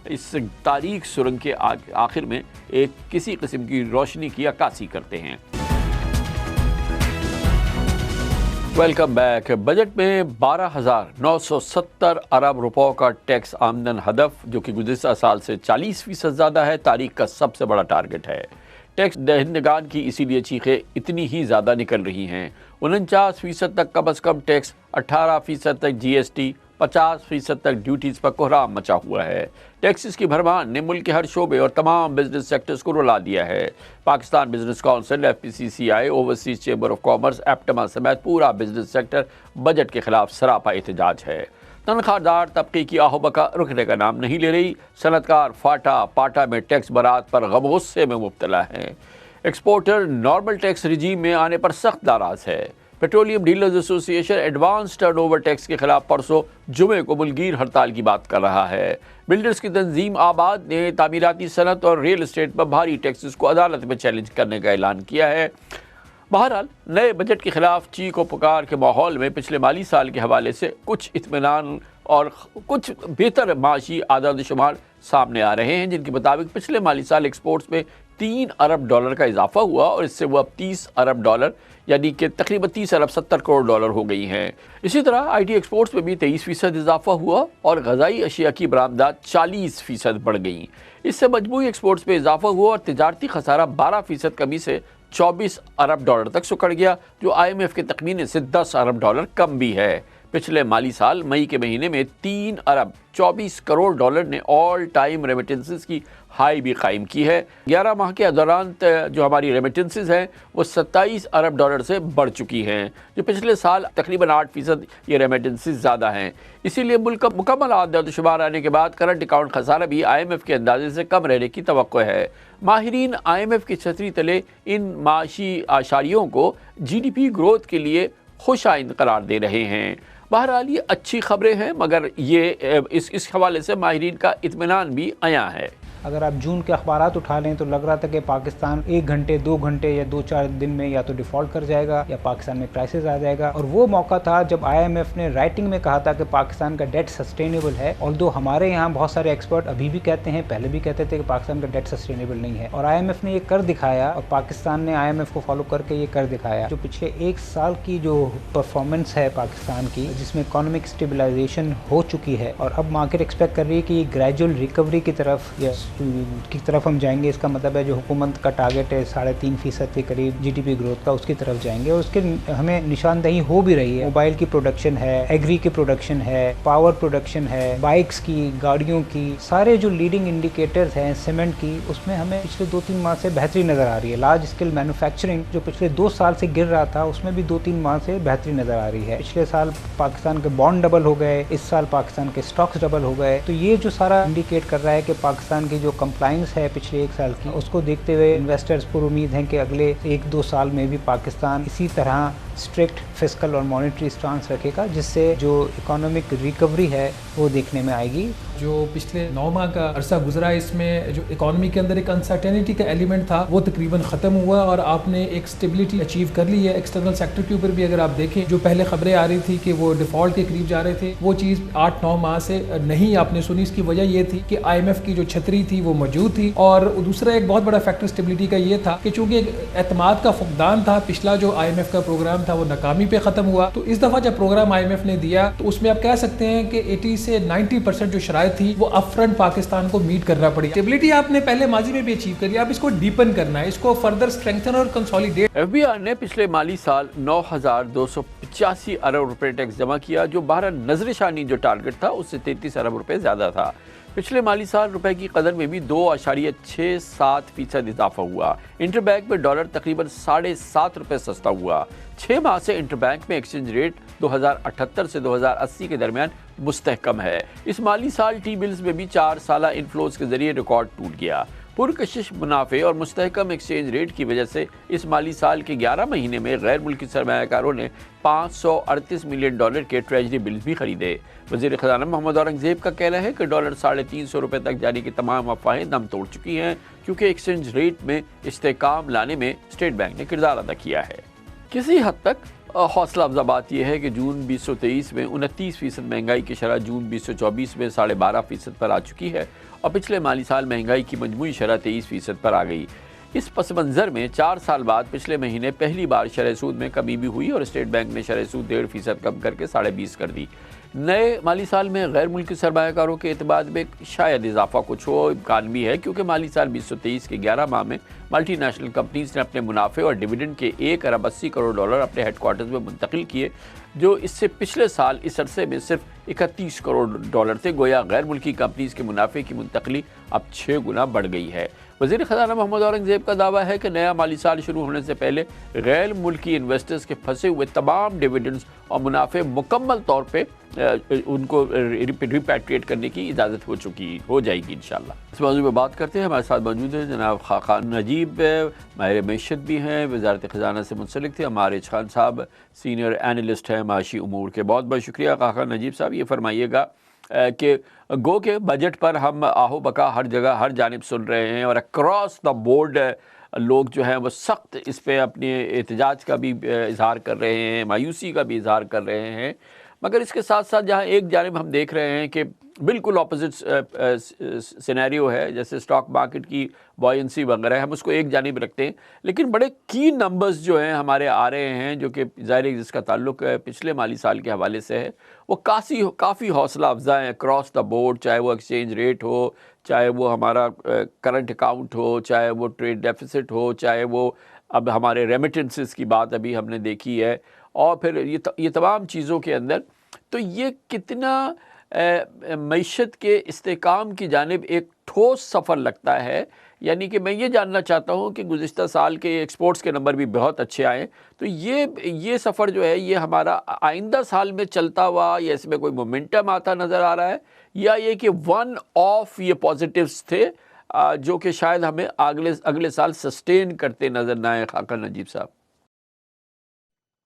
इस तारीख सुरंग के आखिर में एक किसी किस्म की रोशनी की अक्कासी करते हैं। Welcome back. बजट में 12,970 अरब रुपयों का टैक्स आमदन हदफ, जो कि गुज़िश्ता साल से 40% ज़्यादा है, तारीख का सबसे बड़ा टारगेट है। टैक्स दहिंदगान की इसीलिए चीखें इतनी ही ज़्यादा निकल रही हैं। 49% तक कम अज़ कम टैक्स, 18% तक GST, 50% तक ड्यूटीज़ पर कोहराम मचा हुआ है। टैक्सेस की भरमार ने मुल्क के हर शोबे और तमाम बिजनेस सेक्टर्स को रुला दिया है। Pakistan business council, FPCCI, overseas chamber of commerce, एप्टमा समेत पूरा बिजनेस सेक्टर बजट के खिलाफ सरापा एहतजाज है। तनख्वाहदार तबके की आहोबका रुकने का नाम नहीं ले रही। सनतकार फाटा पाटा में टैक्स बरात पर गम गुस्से में मुब्तला है। एक्सपोर्टर नॉर्मल टैक्स रिजीम में आने पर सख्त नाराज है। Petroleum dealers association advance turnover tax के खिलाफ परसों जुमे को मुलगीर हड़ताल की बात कर रहा है। बिल्डर्स की तंजीम आबाद ने तामीराती सनत और रियल एस्टेट पर भारी टैक्सेस को अदालत में चैलेंज करने का ऐलान किया है। बहरहाल नए बजट के खिलाफ चीख व पुकार के माहौल में पिछले माली साल के हवाले से कुछ इत्मीनान और कुछ बेहतर माशी आदाद शुमार सामने आ रहे हैं, जिनके मुताबिक पिछले माली साल एक्सपोर्ट्स में $3 अरब का इजाफा हुआ और इससे वो अब $30 अरब यानी कि तकरीबन $30 अरब 70 करोड़ हो गई हैं। इसी तरह IT एक्सपोर्ट्स में भी 23% इजाफा हुआ और ग़ज़ाई अशिया की बरामदात 40% बढ़ गई। इससे मजमूई एक्सपोर्ट्स में इजाफा हुआ और तिजारती खसारा 12% कमी से $24 अरब तक सुकड़ गया, जो IMF के तखमीने से $10 अरब कम भी है। पिछले माली साल मई के महीने में $3 अरब 24 करोड़ ने ऑल टाइम रेमिटेंसेस की हाई भी कायम की है। 11 माह के दौरान जो हमारी रेमिटेंसेस हैं वो $27 अरब से बढ़ चुकी हैं, जो पिछले साल तकरीबन 8% ये रेमिटेंसेस ज़्यादा हैं। इसीलिए मुल्क का मुकम्मल आदाद शुमार आने के बाद करंट अकाउंट खसारा भी IMF के अंदाजे से कम रहने की तवक्को है। माहिरीन IMF की छतरी तले इन माशी आशारियों को GDP ग्रोथ के लिए खुश आइंद करार दे रहे हैं। बहरहाल ये अच्छी खबरें हैं, मगर ये इस हवाले से माहिरीन का इत्मीनान भी आया है। अगर आप जून के अखबारात उठा लें तो लग रहा था कि पाकिस्तान 1 घंटे 2 घंटे या 2-4 दिन में या तो डिफ़ॉल्ट कर जाएगा या पाकिस्तान में क्राइसिस आ जाएगा। और वो मौका था जब IMF ने राइटिंग में कहा था कि पाकिस्तान का डेट सस्टेनेबल है। ऑल्दो हमारे यहाँ बहुत सारे एक्सपर्ट अभी भी कहते हैं, पहले भी कहते थे कि पाकिस्तान का डेट सस्टेनेबल नहीं है, और IMF ने ये कर दिखाया और पाकिस्तान ने IMF को फॉलो करके ये कर दिखाया। जो पिछले 1 साल की जो परफॉर्मेंस है पाकिस्तान की, जिसमें इकोनॉमिक स्टेबलाइजेशन हो चुकी है और अब मार्केट एक्सपेक्ट कर रही है कि ग्रेजुअल रिकवरी की तरफ हम जाएंगे। इसका मतलब है जो हुकूमत का टारगेट है 3.5% के करीब GDP ग्रोथ का, उसकी तरफ जाएंगे और उसके हमें निशानदही हो भी रही है। मोबाइल की प्रोडक्शन है, एग्री की प्रोडक्शन है, पावर प्रोडक्शन है, बाइक्स की, गाड़ियों की, सारे जो लीडिंग इंडिकेटर्स हैं सीमेंट की, उसमें हमें पिछले 2-3 माह से बेहतरी नज़र आ रही है। लार्ज स्केल मैन्युफैक्चरिंग जो पिछले 2 साल से गिर रहा था, उसमें भी 2-3 माह से बेहतरी नज़र आ रही है। पिछले साल पाकिस्तान के बॉन्ड डबल हो गए, इस साल पाकिस्तान के स्टॉक्स डबल हो गए। तो ये जो सारा इंडिकेट कर रहा है कि पाकिस्तान की जो कंप्लायंस है पिछले 1 साल की, उसको देखते हुए इन्वेस्टर्स पूरी उम्मीद हैं कि अगले 1-2 साल में भी पाकिस्तान इसी तरह स्ट्रिक्ट फिस्कल और मॉनेटरी स्टांस रखेगा, जिससे जो इकोनॉमिक रिकवरी है वो देखने में आएगी। जो पिछले 9 माह का अरसा गुजरा, इसमें जो इकोनॉमी के अंदर एक अनसर्टेनिटी का एलिमेंट था वो तकरीबन ख़त्म हुआ और आपने एक स्टेबिलिटी अचीव कर ली है। एक्सटर्नल सेक्टर के ऊपर भी अगर आप देखें, जो पहले खबरें आ रही थी कि वो डिफ़ॉल्ट के करीब जा रहे थे, वो चीज़ 8-9 माह से नहीं आपने सुनी। इसकी वजह ये थी कि IMF की जो छतरी थी वो मौजूद थी, और दूसरा एक बहुत बड़ा फैक्टर स्टेबिलिटी का ये था कि चूँकि एतमाद का फुकदान था, पिछला जो IMF का प्रोग्राम था वो नाकामी पे खत्म हुआ। तो इस दफा जब प्रोग्राम IMF ने दिया तो उसमें आप कह सकते हैं कि 80 से 90% जो शराइत थी वो अपफ्रंट पाकिस्तान को मीट करना पड़ी। स्टेबिलिटी आपने पहले माजी में भी अचीव करी, आप इसको डीपन करना है, इसको फर्दर स्ट्रेंथन और कंसोलिडेट। FBI ने पिछले माली साल 9,285 अरब रुपए टैक्स जमा किया, जो 12 नजरशानी जो टारगेट था उससे 33 अरब रुपए ज्यादा था। पिछले माली साल रुपए की कदर में भी 2.67% इजाफा हुआ। इंटरबैंक में डॉलर तकरीबन 7.5 रुपए सस्ता हुआ। 6 माह से इंटरबैंक में एक्सचेंज रेट 2078 से 2080 के दरमियान मुस्तहकम है। इस माली साल टी बिल्स में भी 4 साला इनफ्लोज के जरिए रिकॉर्ड टूट गया। पुरकशिश मुनाफे और मुस्तहकम एक्सचेंज रेट की वजह से इस माली साल के 11 महीने में गैर मुल्की सरमायाकारों ने 538 मिलियन डॉलर के ट्रेजरी बिल्स भी खरीदे। वज़ीर ख़ज़ाना मोहम्मद औरंगज़ेब का कहना है कि डॉलर 350 रुपये तक जाने की तमाम अफवाहें दम तोड़ चुकी हैं, क्योंकि एक्सचेंज रेट में इस्तेहकाम लाने में स्टेट बैंक ने किरदार अदा किया है। किसी हद तक हौसला अफजा बात यह है कि जून 2023 में 29% महंगाई की शरह जून 2024 में 12.5% पर आ चुकी है और पिछले माली साल महंगाई की मजमूई शरह 23% पर आ गई। इस पस मंज़र में 4 साल बाद पिछले महीने पहली बार शरह सूद में कमी भी हुई और स्टेट बैंक ने शरह सूद 1.5% कम करके 20.5% कर दी। नए माली साल में गैर मुल्की सरमायाकारों के एतबार में शायद इजाफा कुछ हो, इम्कान भी है, क्योंकि माली साल 2023 के 11 माह में मल्टीनेशनल कंपनीज ने अपने मुनाफे और डिविडेंड के 1 अरब 80 करोड़ डॉलर अपने हेडक्वार्टर्स में मुंतकिल किए, जो इससे पिछले साल इस अरसे में सिर्फ 31 करोड़ डॉलर थे। गोया गैर मुल्की कंपनीज के मुनाफे की मुंतकली अब 6 गुना बढ़ गई है। वज़ीर ख़ज़ाना मोहम्मद औरंगज़ेब का दावा है कि नया माली साल शुरू होने से पहले गैर मुल्की इन्वेस्टर्स के फंसे हुए तमाम डिविडेंड्स और मुनाफे मुकम्मल तौर पे उनको रिपैट्रिएट करने की इजाज़त हो जाएगी इंशाअल्लाह। इस मौजूद में बात करते हैं। हमारे साथ मौजूद हैं जनाब खाकान नजीब, माहिर मैशत भी हैं, वज़ारत ख़ज़ाना से मुंसलिक थे। हमारे खान साहब सीनियर एनालिस्ट हैं माशी उमूर के। बहुत बहुत शुक्रिया खाकान नजीब साहब। ये फरमाइएगा कि गो के बजट पर हम आहो बका हर जगह हर जानिब सुन रहे हैं और अक्रॉस द बोर्ड लोग जो हैं वो सख्त इस पे अपने एहतजाज का भी इजहार कर रहे हैं, मायूसी का भी इजहार कर रहे हैं, मगर इसके साथ साथ जहाँ एक जानिब हम देख रहे हैं कि बिल्कुल ऑपोजिट सिनेरियो है, जैसे स्टॉक मार्केट की बॉयंसी वगैरह, हम उसको एक जानिब रखते हैं, लेकिन बड़े की नंबर्स जो हैं हमारे आ रहे हैं, जो कि ज़ाहिर है जिसका ताल्लुक पिछले माली साल के हवाले से है, वो काफ़ी हौसला अफजा है अक्रॉस द बोर्ड, चाहे वो एक्सचेंज रेट हो, चाहे वो हमारा करंट अकाउंट हो, चाहे वो ट्रेड डेफिसिट हो, चाहे वो अब हमारे रेमिटेंसेस की बात अभी हमने देखी है, और फिर ये तमाम चीज़ों के अंदर तो ये कितना मईशत के इस्तेकाम की जानिब एक ठोस सफ़र लगता है। यानी कि मैं ये जानना चाहता हूँ कि गुज़िश्ता साल के एक्सपोर्ट्स के नंबर भी बहुत अच्छे आए, तो ये सफ़र जो है ये हमारा आइंदा साल में चलता हुआ या इसमें कोई मोमेंटम आता नज़र आ रहा है, या ये कि वन ऑफ ये पॉजिटिव्स थे जो कि शायद हमें अगले साल सस्टेन करते नज़र ना आए। खाकान नजीब साहब।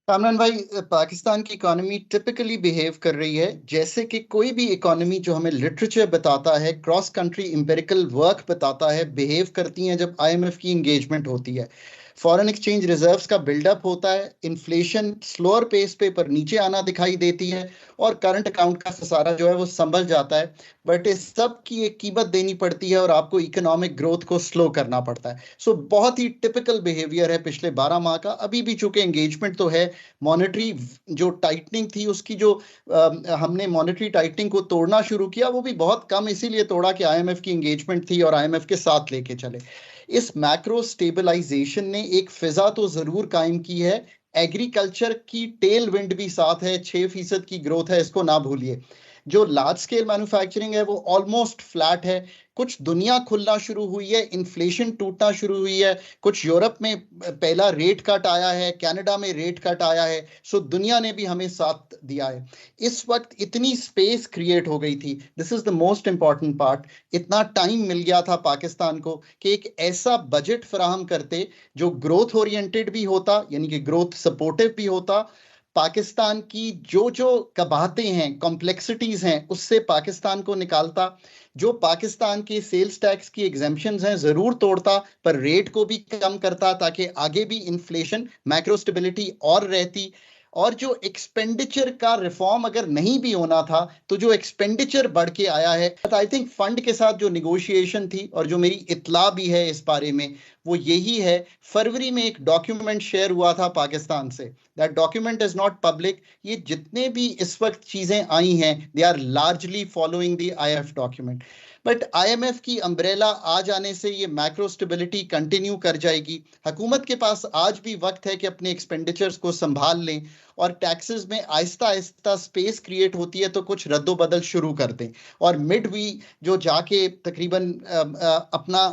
कामरान भाई, पाकिस्तान की इकोनॉमी टिपिकली बिहेव कर रही है जैसे कि कोई भी इकोनॉमी जो हमें लिटरेचर बताता है, क्रॉस कंट्री एम्पिरिकल वर्क बताता है, बिहेव करती हैं जब IMF की इंगेजमेंट होती है। फॉरेन एक्सचेंज रिजर्व्स का बिल्डअप होता है, इन्फ्लेशन स्लोअर पेस पे पर नीचे आना दिखाई देती है और करंट अकाउंट का खसारा जो है वो संभल जाता है। बट इस सब की एक कीमत देनी पड़ती है और आपको इकोनॉमिक ग्रोथ को स्लो करना पड़ता है। सो बहुत ही टिपिकल बिहेवियर है पिछले 12 माह का। अभी भी चूंकि एंगेजमेंट तो है, मॉनेटरी जो टाइटनिंग थी उसकी जो हमने मॉनेटरी टाइटनिंग को तोड़ना शुरू किया वो भी बहुत कम इसीलिए तोड़ा कि IMF की एंगेजमेंट थी और IMF के साथ लेके चले। इस मैक्रो स्टेबलाइजेशन ने एक फिजा तो जरूर कायम की है। एग्रीकल्चर की टेल विंड भी साथ है, 6% की ग्रोथ है, इसको ना भूलिए। जो लार्ज स्केल मैन्युफैक्चरिंग है वो ऑलमोस्ट फ्लैट है। कुछ दुनिया खुलना शुरू हुई है, इन्फ्लेशन टूटना शुरू हुई है। कुछ यूरोप में पहला रेट कट आया है, कनाडा में रेट कट आया है। सो दुनिया ने भी हमें साथ दिया है। इस वक्त इतनी स्पेस क्रिएट हो गई थी, this is the most important part, इतना टाइम मिल गया था पाकिस्तान को कि एक ऐसा बजट फराहम करते जो ग्रोथ ओरिएंटेड भी होता, यानी कि ग्रोथ सपोर्टिव भी होता, पाकिस्तान की जो कबाहतें हैं, कॉम्प्लेक्सिटीज हैं, उससे पाकिस्तान को निकालता, जो पाकिस्तान के सेल्स टैक्स की एग्जेम्पशंस हैं जरूर तोड़ता, पर रेट को भी कम करता ताकि आगे भी इन्फ्लेशन मैक्रो स्टेबिलिटी और रहती। और जो एक्सपेंडिचर का रिफॉर्म अगर नहीं भी होना था तो जो एक्सपेंडिचर बढ़ के आया है, आई थिंक फंड के साथ जो निगोशिएशन थी और जो मेरी इत्ला भी है इस बारे में वो यही है। फरवरी में एक डॉक्यूमेंट शेयर हुआ था पाकिस्तान से, that document is not public. ये जितने भी इस वक्त चीजें आई हैं they are largely following the IMF document. But IMF की अम्ब्रेला आ जाने से ये मैक्रो स्टेबिलिटी कंटिन्यू कर जाएगी। हुकूमत के पास आज भी वक्त है कि अपने एक्सपेंडिचर्स को संभाल लें और टैक्सेस में आहिस्ता आहिस्ता स्पेस क्रिएट होती है तो कुछ रद्दो बदल शुरू कर दें। और मिड वी जो जाके तकरीबन अपना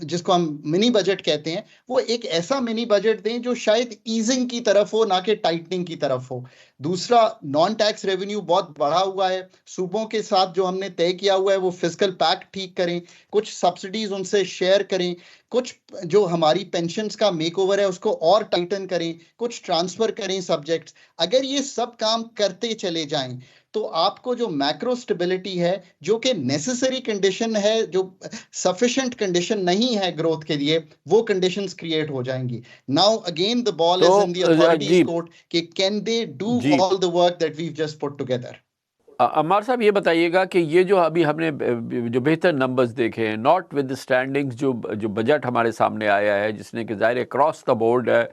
जिसको हम मिनी बजट कहते हैं वो एक ऐसा मिनी बजट दें जो शायद ईजिंग की तरफ हो ना कि टाइटनिंग की तरफ हो। दूसरा, नॉन टैक्स रेवेन्यू बहुत बढ़ा हुआ है, सूबों के साथ जो हमने तय किया हुआ है वो फिस्कल पैक्ट ठीक करें, कुछ सब्सिडीज उनसे शेयर करें, कुछ जो हमारी पेंशन्स का मेकओवर है उसको और टाइटन करें, कुछ ट्रांसफर करें सब्जेक्ट्स। अगर ये सब काम करते चले जाएं तो आपको जो मैक्रो स्टेबिलिटी है जो कि नेसेसरी कंडीशन है, जो सफिशिएंट कंडीशन नहीं है ग्रोथ के लिए, वो कंडीशंस क्रिएट हो जाएंगी। Now again the ball is in the authorities court कि can they do all the work that we just put together. Ammar sahab ये बताइएगा कि ये जो अभी हमने जो बेहतर नंबर्स देखे हैं, नॉट विद स्टैंडिंग्स, जो बजट हमारे सामने आया है जिसने कि ज़ाहिर क्रॉस द बोर्ड है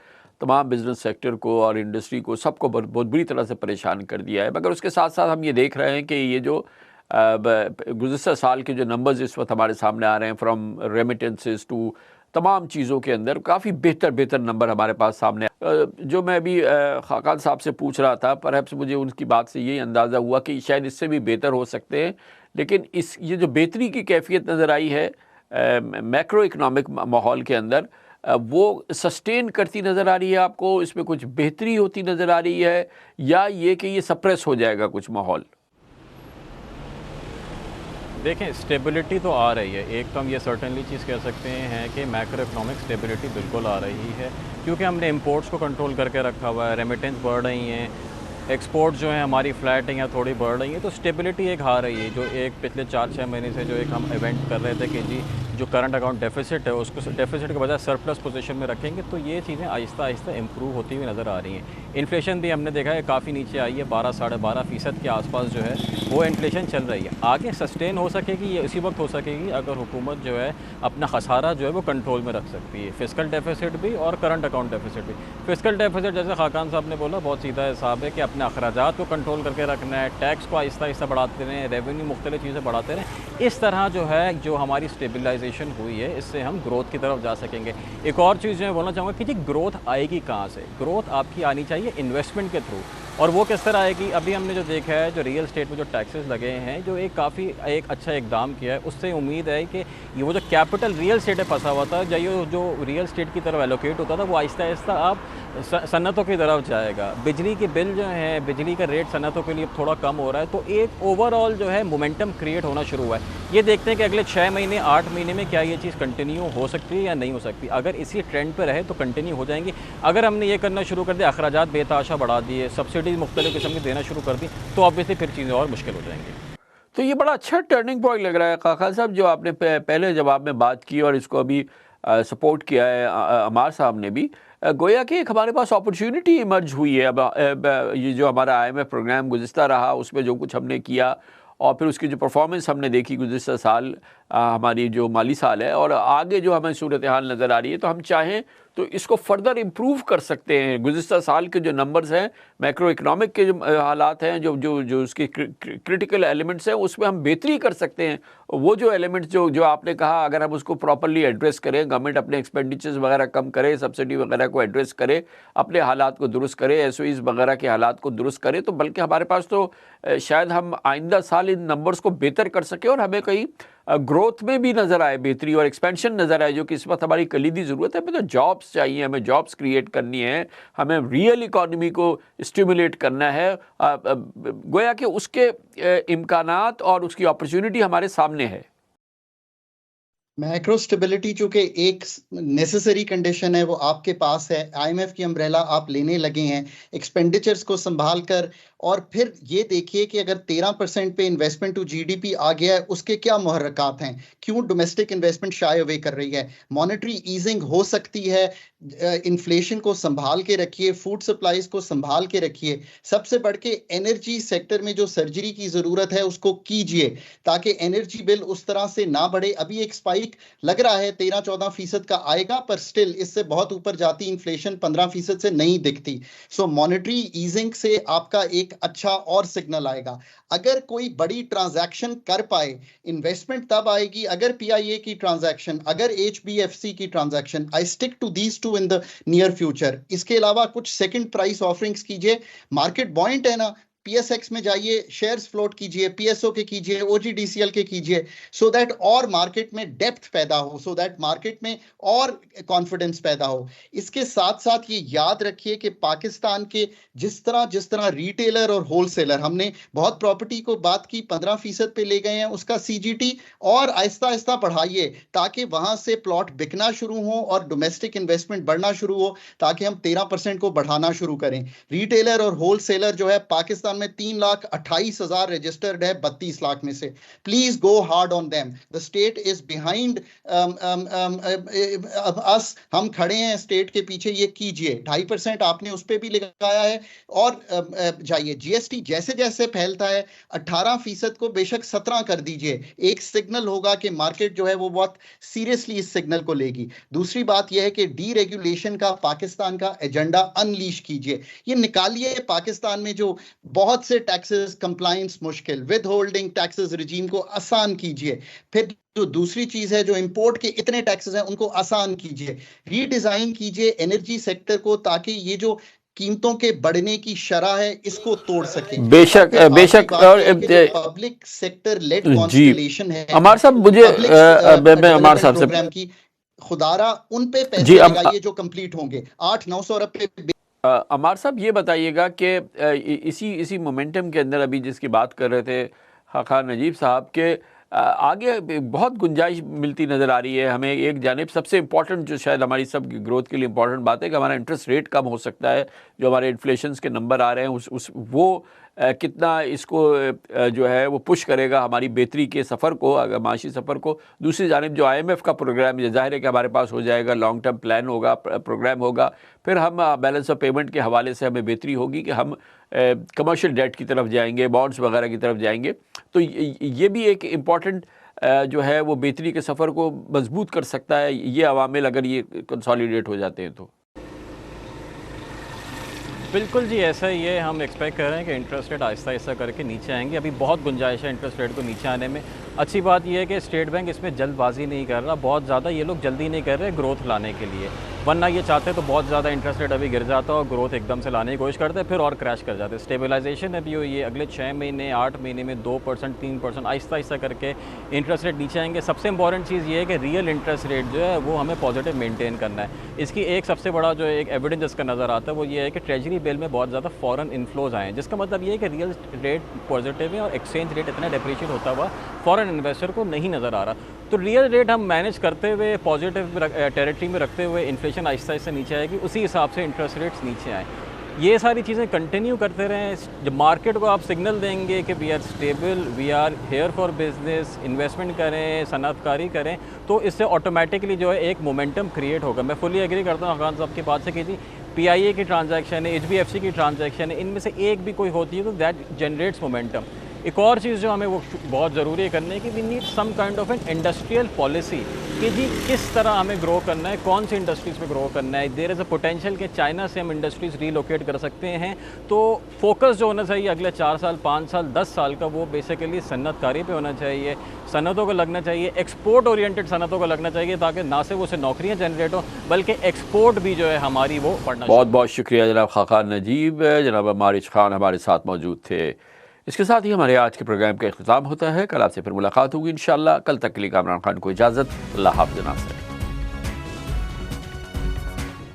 तमाम बिजनेस सेक्टर को और इंडस्ट्री को सबको बहुत बुरी तरह से परेशान कर दिया है, मगर उसके साथ साथ हम ये देख रहे हैं कि ये जो गुज़िश्ता साल के जो नंबर्स इस वक्त हमारे सामने आ रहे हैं, फ्रॉम रेमिटेंसेस टू तमाम चीज़ों के अंदर काफ़ी बेहतर नंबर हमारे पास सामने। जो मैं अभी खाकान साहब से पूछ रहा था, परहैप्स मुझे उनकी बात से यही अंदाज़ा हुआ कि शायद इससे भी बेहतर हो सकते हैं, लेकिन ये जो बेहतरी की कैफियत नज़र आई है मैक्रो इकनॉमिक माहौल के अंदर, वो सस्टेन करती नज़र आ रही है आपको? इसमें कुछ बेहतरी होती नज़र आ रही है या ये कि ये सप्रेस हो जाएगा कुछ माहौल? देखें, स्टेबिलिटी तो आ रही है, एक तो हम ये सर्टनली चीज़ कह सकते हैं कि मैक्रो इकनॉमिक स्टेबिलिटी बिल्कुल आ रही है, क्योंकि हमने इंपोर्ट्स को कंट्रोल करके रखा हुआ है, रेमिटेंस बढ़ रही हैं, एक्सपोर्ट जो है हमारी फ्लैटिंग है थोड़ी बढ़ रही है, तो स्टेबिलिटी एक आ रही है। जो एक पिछले 4-6 महीने से जो एक हम इवेंट कर रहे थे कि जी जो करंट अकाउंट डेफिसिट है उसको डेफिसिट के बजाय सरप्लस पोजीशन में रखेंगे, तो ये चीज़ें आहिस्ता आहिस्ता इम्प्रूव होती हुई नज़र आ रही हैं। इन्फ्लेशन भी हमने देखा है काफ़ी नीचे आई है, 12-12.5% के आसपास जो है वो इन्फ्लेशन चल रही है। आगे सस्टेन हो सकेगी ये उसी वक्त हो सकेगी अगर हुकूमत जो है अपना खसारा जो है वो कंट्रोल में रख सकती है, फिस्कल डेफिसिट भी और करंट अकाउंट डेफिसिट भी। फिस्कल डेफिसिट जैसे खाकान साहब ने बोला बहुत सीधा हिसाब है कि अपने अखराजात को कंट्रोल करके रखना है, टैक्स को आहिस्ता आहिस्ता बढ़ाते रहें, रेवेन्यू मुख्तलिफ चीज़ें बढ़ाते रहें। इस तरह जो है जो हमारी स्टेबलाइजेशन हुई है इससे हम ग्रोथ की तरफ जा सकेंगे। एक और चीज़ जो मैं बोलना चाहूँगा कि जी ग्रोथ आएगी कहाँ से? ग्रोथ आपकी आनी चाहिए इन्वेस्टमेंट के थ्रू, और वो किस तरह आएगी? अभी हमने जो देखा है जो रियल स्टेट में जो टैक्सेस लगे हैं, जो एक काफ़ी एक अच्छा इकदाम किया है, उससे उम्मीद है कि ये वो जो कैपिटल रियल स्टेट में फंसा हुआ था, जो रियल स्टेट की तरफ एलोकेट होता था, वो आहिस्ता आहिस्ता अब सन्नतों की तरफ जाएगा। बिजली के बिल जो है, बिजली का रेट सन्नतों के लिए थोड़ा कम हो रहा है, तो एक ओवरऑल जो है मोमेंटम क्रिएट होना शुरू हुआ है। ये देखते हैं कि अगले 6 महीने 8 महीने में क्या ये चीज़ कंटिन्यू हो सकती है या नहीं हो सकती। अगर इसी ट्रेंड पर रहे तो कंटिन्यू हो जाएंगी। अगर हमने ये करना शुरू कर दिया, अखराजात बेतहाशा बढ़ा दिए, सब्सिडीज मुख्तलिफ किस्म की देना शुरू कर दी, तो ऑब्वियसली फिर चीज़ें और मुश्किल हो जाएंगी। तो ये बड़ा अच्छा टर्निंग पॉइंट लग रहा है खान साहब, जो आपने पहले जवाब में बात की और इसको अभी सपोर्ट किया है अमार साहब ने भी। गोया कि एक हमारे पास अपॉर्चुनिटी इमर्ज हुई है। अब ये जो हमारा IMF प्रोग्राम गुज़िश्ता रहा, उसमें जो कुछ हमने किया और फिर उसकी जो परफॉर्मेंस हमने देखी गुज़िश्ता साल, हमारी जो माली साल है, और आगे जो हमें सूरत हाल नज़र आ रही है, तो हम चाहें तो इसको फर्दर इम्प्रूव कर सकते हैं। गुज़िश्ता साल के जो नंबर्स हैं, मैक्रो इकनॉमिक के जो हालात हैं, जो उसके क्रिटिकल एलिमेंट्स हैं, उसमें हम बेहतरी कर सकते हैं। वो जो एलिमेंट्स जो आपने कहा, अगर हम उसको प्रॉपरली एड्रेस करें, गवर्नमेंट अपने एक्सपेंडिचर्स वगैरह कम करे, सब्सिडी वगैरह को एड्रेस करे, अपने हालात को दुरुस्त करे, SOEs वगैरह के हालात को दुरुस्त करे, तो बल्कि हमारे पास तो शायद हम आइंदा साल इन नंबर्स को बेहतर कर सकें और हमें कहीं ग्रोथ में भी नज़र आए, बेहतरी और एक्सपेंशन नज़र आए, जो कि इस वक्त हमारी कलीदी ज़रूरत है। हमें तो जॉब्स चाहिए, हमें जॉब्स क्रिएट करनी है, हमें रियल इकॉनमी को स्टिमुलेट करना है। गोया कि उसके इम्कानात और उसकी अपॉर्चुनिटी हमारे सामने है। मैक्रो स्टेबिलिटी चूंकि एक नेसेसरी कंडीशन है, वो आपके पास है। IMF की अम्ब्रेला आप लेने लगे हैं, एक्सपेंडिचर्स को संभाल कर और फिर ये देखिए कि अगर 13% पे इन्वेस्टमेंट टू जीडीपी आ गया है, उसके क्या मुहर्रकात हैं, क्यों डोमेस्टिक इन्वेस्टमेंट शाय अवे कर रही है। मॉनेटरी ईजिंग हो सकती है, इन्फ्लेशन को संभाल के रखिए, फूड सप्लाईज को संभाल के रखिए, सबसे बढ़ के एनर्जी सेक्टर में जो सर्जरी की जरूरत है उसको कीजिए ताकि एनर्जी बिल उस तरह से ना बढ़े। अभी एक स्पाइक लग रहा है 13-14% का आएगा, पर स्टिल इससे बहुत ऊपर जाती इन्फ्लेशन 15% से नहीं दिखती। सो मॉनेटरी ईजिंग से आपका एक अच्छा और सिग्नल आएगा। अगर कोई बड़ी ट्रांजैक्शन कर पाए, इन्वेस्टमेंट तब आएगी अगर पीआईए की ट्रांजैक्शन, अगर एचबीएफसी की transaction. I stick to these two in the near future. इसके अलावा कुछ सेकंड प्राइस ऑफरिंग्स कीजिए। मार्केट बॉइंट है ना, पीएसएक्स में जाइए, शेयर्स फ्लोट कीजिए, पीएसओ के कीजिए, ओजीडीसीएल के कीजिए, सो दैट और मार्केट में डेप्थ पैदा हो, सो दैट मार्केट में और कॉन्फिडेंस पैदा हो। इसके साथ साथ ये याद रखिए कि पाकिस्तान के जिस तरह रिटेलर और होलसेलर, हमने बहुत प्रॉपर्टी को बात की 15% पे ले गए हैं, उसका सीजीटी और आहिस्ता आहिस्ता बढ़ाइए ताकि वहां से प्लॉट बिकना शुरू हो और डोमेस्टिक इन्वेस्टमेंट बढ़ना शुरू हो, ताकि हम 13% को बढ़ाना शुरू करें। रिटेलर और होलसेलर जो है पाकिस्तान में 3,28,000 रजिस्टर्ड है 32 लाख में से। Please go hard on them, the state is behind us, हम खड़े हैं स्टेट के पीछे, ये कीजिए। 2.5% आपने उस पर भी लगाया है और जाइए। जीएसटी जैसे जैसे फैलता है 18% को बेशक 17 कर दीजिए, एक सिग्नल होगा कि मार्केट जो है वो बहुत सीरियसली इस सिग्नल को लेगी। दूसरी बात यह है कि डीरेगुलेशन का पाकिस्तान का एजेंडा अनलीश कीजिए, ये निकालिए। पाकिस्तान में जो बहुत से टैक्सेस कंप्लायंस मुश्किल, विद होल्डिंग टैक्सेस रिजीम को आसान कीजिए। फिर जो दूसरी चीज है, जो इंपोर्ट के इतने टैक्सेस हैं उनको आसान कीजिए। रीडिजाइन कीजिए एनर्जी सेक्टर को ताकि ये जो कीमतों के बढ़ने की शरह है इसको तोड़ सके। बेशक और पब्लिक सेक्टर लेड कॉन्स्टिलेशन है अमार साहब, मुझे मैं अमार साहब से प्रोग्राम की खुदारा उन पे पैसे लगाइए जो कंप्लीट होंगे। 800-900 अरब पे। अमार साहब ये बताइएगा कि इसी मोमेंटम के अंदर अभी जिसकी बात कर रहे थे खान नजीब साहब के आगे बहुत गुंजाइश मिलती नज़र आ रही है हमें। एक जानिब सबसे इम्पॉर्टेंट जो शायद हमारी सब ग्रोथ के लिए इम्पॉर्टेंट बात है कि हमारा इंटरेस्ट रेट कम हो सकता है। जो हमारे इन्फ्लेशंस के नंबर आ रहे हैं वो कितना इसको जो है वो पुश करेगा हमारी बेहतरी के सफ़र को, अगर माशी सफ़र को। दूसरी जानिब जो IMF का प्रोग्राम है, ज़ाहिर है कि हमारे पास हो जाएगा, लॉन्ग टर्म प्लान होगा, प्रोग्राम होगा, फिर हम बैलेंस ऑफ पेमेंट के हवाले से हमें बेहतरी होगी कि हम कमर्शियल डेट की तरफ जाएंगे, बॉन्ड्स वगैरह की तरफ जाएंगे। तो ये भी एक इम्पॉर्टेंट जो है वो बेहतरी के सफ़र को मजबूत कर सकता है, ये अवामिल अगर ये कंसोलिडेट हो जाते हैं तो। बिल्कुल जी, ऐसा ही है। हम एक्सपेक्ट कर रहे हैं कि इंटरेस्ट रेट आहिस्ता आहिस्ता करके नीचे आएंगे। अभी बहुत गुंजाइश है इंटरेस्ट रेट को नीचे आने में। अच्छी बात यह है कि स्टेट बैंक इसमें जल्दबाजी नहीं कर रहा, बहुत ज़्यादा ये लोग जल्दी नहीं कर रहे ग्रोथ लाने के लिए, वरना ये चाहते तो बहुत ज़्यादा इंटरेस्ट रेट अभी गिर जाता और ग्रोथ एकदम से लाने की कोशिश करते, फिर और क्रैश कर जाते। स्टेबलाइजेशन अभी हुई है, अगले 6 महीने 8 महीने में 2% 3% आहिस्ता आहिस्ता करके इंटरेस्ट रेट नीचे आएंगे। सबसे इंपॉर्टेंट चीज़ ये है कि रियल इंटरेस्ट रेट जो है वो हमें पॉजिटिव मेंटेन करना है। इसकी एक सबसे बड़ा जो एक एविडेंस जिसका नज़र आता है वो ये है कि ट्रेजरी बिल में बहुत ज़्यादा फॉरेन इन्फ्लोज आए हैं, जिसका मतलब ये है कि रियल रेट पॉजिटिव है और एक्सचेंज रेट इतना डिप्रिशिएट होता हुआ फॉरेन इन्वेस्टर को नहीं नज़र आ रहा। तो रियल रेट हम मैनेज करते हुए पॉजिटिव टेरिटरी में रखते हुए इन्फ्लेशन आहिस्ता आहिस्ता नीचे आएगी, उसी हिसाब से इंटरेस्ट रेट्स नीचे आए। ये सारी चीज़ें कंटिन्यू करते रहें। जब मार्केट को आप सिग्नल देंगे कि we are stable, we are here for business, investment करें, सनअतकारी करें, तो इससे ऑटोमेटिकली जो है एक मोमेंटम क्रिएट होगा। मैं फुली एग्री करता हूँ खान साहब की बात से कि जी PIA की ट्रांजैक्शन है, HBFC की ट्रांजैक्शन है, इनमें से एक भी कोई होती है तो दैट जनरेट्स मोमेंटम। एक और चीज़ जो हमें वो बहुत ज़रूरी है करने की, we need some kind of an industrial policy कि जी किस तरह हमें ग्रो करना है, कौन सी इंडस्ट्रीज़ में ग्रो करना है। देयर इज़ अ पोटेंशियल कि चाइना से हम इंडस्ट्रीज़ रीलोकेट कर सकते हैं। तो फोकस जो होना चाहिए अगले 4 साल 5 साल 10 साल का, वो बेसिकली सन्नतकारी पे होना चाहिए, सनतों को लगना चाहिए, एक्सपोर्ट ओरिएंटेड सनतों को लगना चाहिए, ताकि ना सिर्फ उससे नौकरियाँ जनरेट हो बल्कि एक्सपोर्ट भी जो है हमारी वो बढ़ना। बहुत बहुत शुक्रिया जनाब खान नजीब। जनाब मारिज खान हमारे साथ मौजूद थे। इसके साथ ही हमारे आज के प्रोग्राम का इख्तिताम होता है। कल आपसे फिर मुलाकात होगी इंशाअल्लाह। कल तक के लिए कामरान खान को इजाज़त। अल्लाह हाफ़िज़।